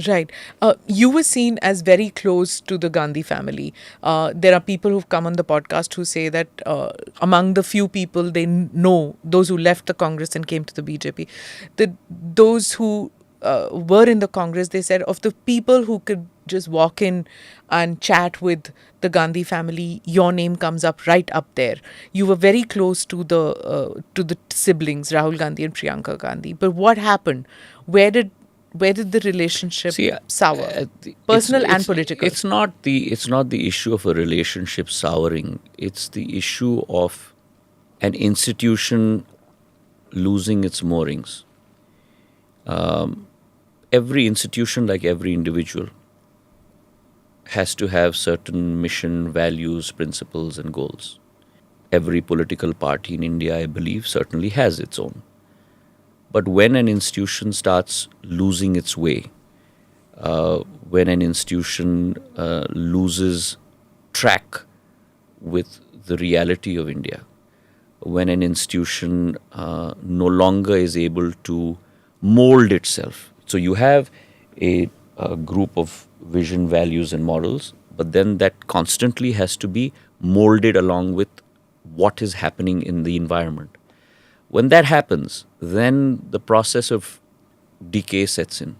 Right. You were seen as very close to the Gandhi family. There are people who've come on the podcast who say that among the few people they know, those who left the Congress and came to the BJP, that those who were in the Congress, they said of the people who could just walk in and chat with the Gandhi family, your name comes up right up there. You were very close to the siblings, Rahul Gandhi and Priyanka Gandhi. But what happened? Where did the relationship See, sour, it's personal and it's political? it's not the issue of a relationship souring. It's the issue of an institution losing its moorings. Every institution, like every individual, has to have certain mission, values, principles, and goals. Every political party in India, I believe, certainly has its own. But when an institution starts losing its way, when an institution loses track with the reality of India, when an institution no longer is able to mold itself. So you have a group of vision, values, and models, but then that constantly has to be molded along with what is happening in the environment. When that happens, then the process of decay sets in.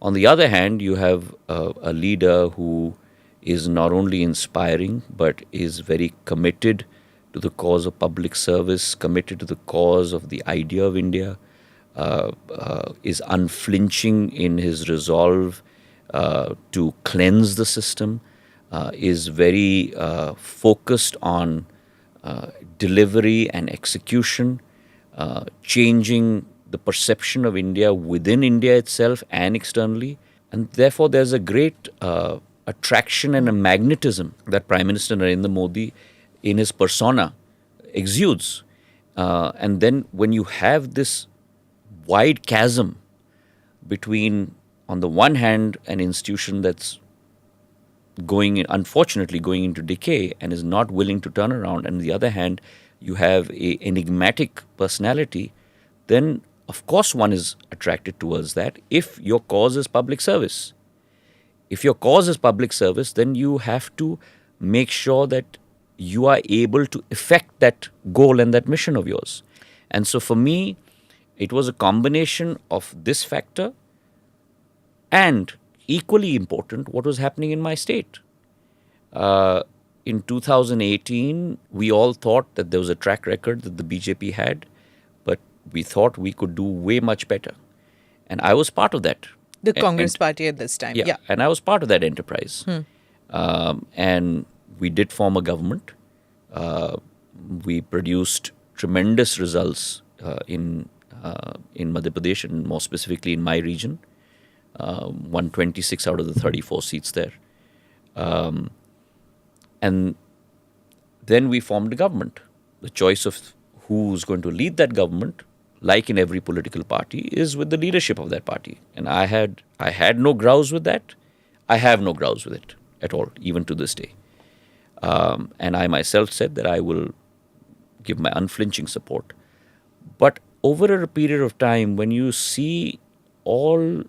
On the other hand, you have a leader who is not only inspiring but is very committed to the cause of public service, committed to the cause of the idea of India, is unflinching in his resolve to cleanse the system, is very focused on delivery and execution, changing the perception of India within India itself and externally. And therefore, there's a great attraction and a magnetism that Prime Minister Narendra Modi, in his persona, exudes. And then when you have this wide chasm between, on the one hand, an institution that's unfortunately going into decay and is not willing to turn around, and on the other hand, you have a enigmatic personality, then of course one is attracted towards that if your cause is public service. If your cause is public service, then you have to make sure that you are able to effect that goal and that mission of yours. And so for me, it was a combination of this factor and, equally important, what was happening in my state. In 2018, we all thought that there was a track record that the BJP had, but we thought we could do way much better. And I was part of that. The Congress party at this time. Yeah. And I was part of that enterprise. And we did form a government. We produced tremendous results in Madhya Pradesh, and more specifically in my region. Won 26 out of the 34 seats there. And then we formed a government. The choice of who's going to lead that government, like in every political party, is with the leadership of that party. And I had no grouse with that. I have no grouse with it at all, even to this day. And I myself said that I will give my unflinching support. But over a period of time, when you see all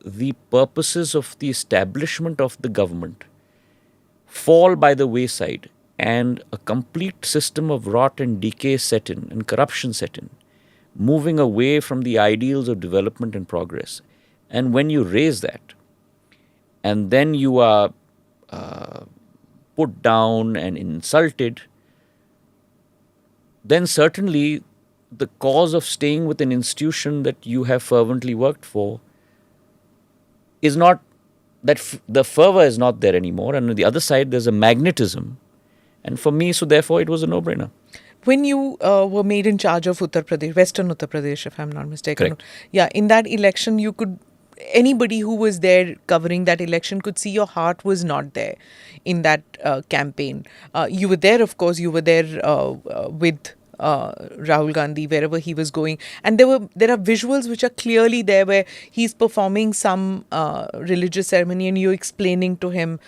the purposes of the establishment of the government fall by the wayside, and a complete system of rot and decay set in, and corruption set in, moving away from the ideals of development and progress. And when you raise that, and then you are put down and insulted, then certainly the cause of staying with an institution that you have fervently worked for is not, that the fervor is not there anymore. And on the other side, there's a magnetism. And for me, so therefore, it was a no-brainer. When you were made in charge of Uttar Pradesh, Western Uttar Pradesh, if I'm not mistaken. Correct. Yeah, in that election, anybody who was there covering that election could see your heart was not there in that campaign. You were there, of course, you were there with Rahul Gandhi wherever he was going, and there are visuals which are clearly there where he's performing some religious ceremony, and you're explaining to him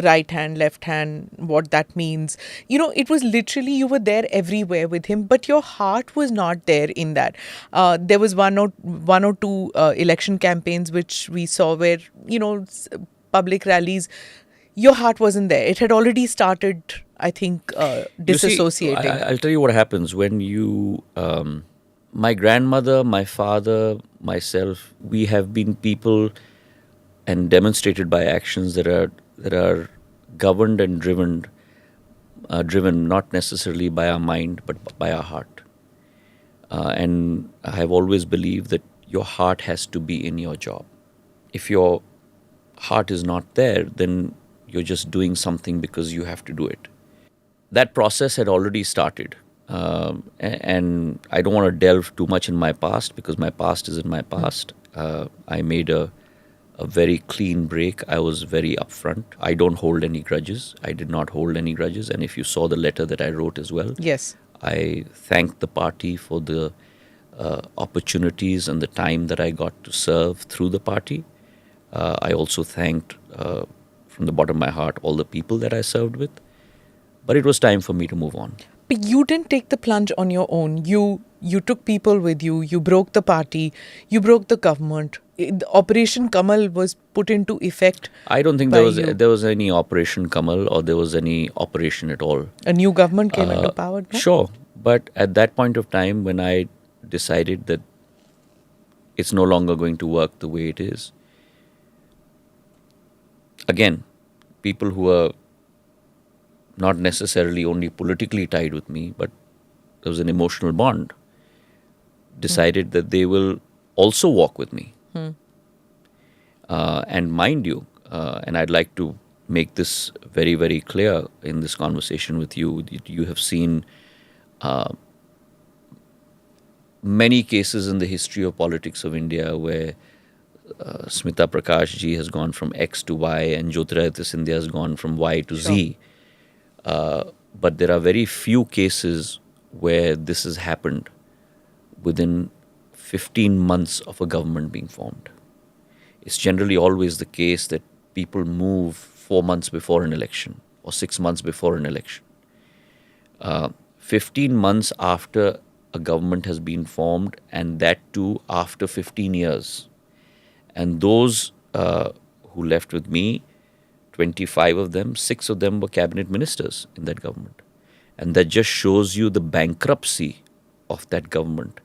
right hand, left hand, what that means. It was literally you were there everywhere with him, but your heart was not there in that. There was one or two election campaigns which we saw where public rallies, your heart wasn't there. It had already started, I think, You see, disassociating. I'll tell you what happens when you, my grandmother, my father, myself, we have been people and demonstrated by actions that are governed and driven not necessarily by our mind but by our heart. And I have always believed that your heart has to be in your job. If your heart is not there, then you're just doing something because you have to do it. That process had already started. And I don't want to delve too much in my past because my past is in my past. I made a very clean break. I was very upfront. I don't hold any grudges. I did not hold any grudges. And if you saw the letter that I wrote as well, Yes. I thanked the party for the opportunities and the time that I got to serve through the party. I also thanked from the bottom of my heart all the people that I served with. But it was time for me to move on. But you didn't take the plunge on your own. You took people with you. You broke the party. You broke the government. Operation Kamal was put into effect. I don't think by there was any Operation Kamal or there was any operation at all. A new government came into power. No? Sure, but at that point of time when I decided that it's no longer going to work the way it is, again, people who are not necessarily only politically tied with me, but there was an emotional bond, decided that they will also walk with me. And mind you, and I'd like to make this very, very clear in this conversation with you, you have seen many cases in the history of politics of India where Smita Prakash ji has gone from X to Y and Jyotiraditya Scindia has gone from Y to Z. But there are very few cases where this has happened within 15 months of a government being formed. It's generally always the case that people move 4 months before an election or 6 months before an election. 15 months after a government has been formed, and that too after 15 years. And those who left with me, 25 of them, 6 of them were cabinet ministers in that government. And that just shows you the bankruptcy of that government,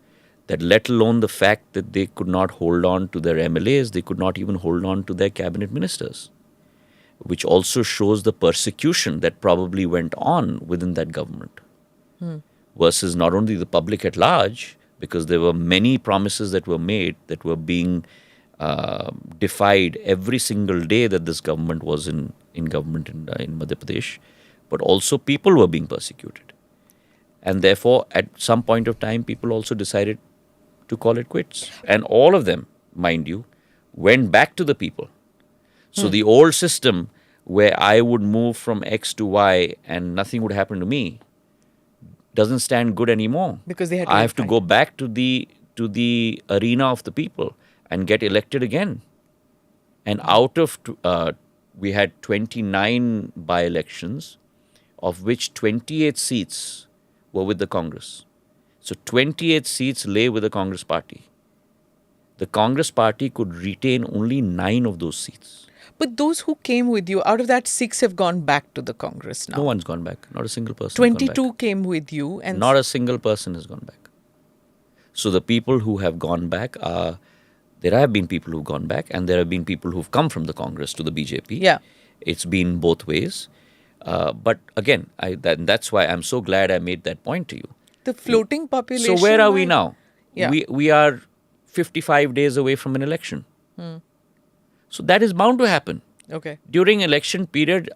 that let alone the fact that they could not hold on to their MLAs, they could not even hold on to their cabinet ministers, which also shows the persecution that probably went on within that government. Versus not only the public at large, because there were many promises that were made that were being defied every single day that this government was in government in Madhya Pradesh, but also people were being persecuted. And therefore, at some point of time, people also decided to call it quits. And all of them, mind you, went back to the people. So the old system where I would move from X to Y and nothing would happen to me doesn't stand good anymore. Because they had to I have to fight. go back to the arena of the people and get elected again. And out of we had 29 by-elections, of which 28 seats were with the Congress. So 28 seats lay with the Congress party. The Congress party could retain only 9 of those seats. But those who came with you, out of that, 6 have gone back to the Congress now. No one's gone back. Not a single person has gone 22 back. came with you, and Not a single person has gone back. So the people who have gone back are, there have been people who've gone back and there have been people who've come from the Congress to the BJP. Yeah. It's been both ways. But again, that's why I'm so glad I made that point to you. the floating population. So where are we now? Yeah. We are 55 days away from an election. So that is bound to happen. Okay. During election period,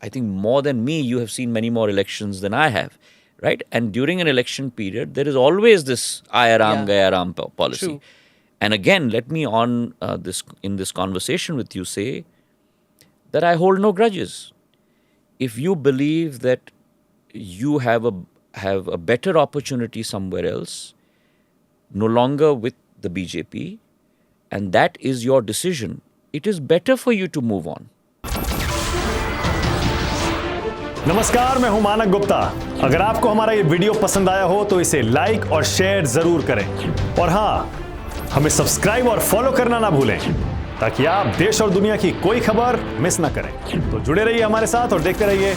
I think more than me, you have seen many more elections than I have, right? And during an election period, there is always this Ayaram, Gayaram policy. True. And again, let me on in this conversation with you say that I hold no grudges. If you believe that you have have a better opportunity somewhere else, no longer with the BJP, and that is your decision, it is better for you to move on. नमस्कार, मैं हूं मानक गुप्ता। अगर आपको हमारा ये video पसंद आया हो तो इसे लाइक और शेयर जरूर करें, और हां, हमें सब्सक्राइब और फॉलो करना ना भूलें ताकि आप देश और दुनिया की कोई खबर मिस ना करें। तो जुड़े रहिए हमारे साथ और देखते रहिए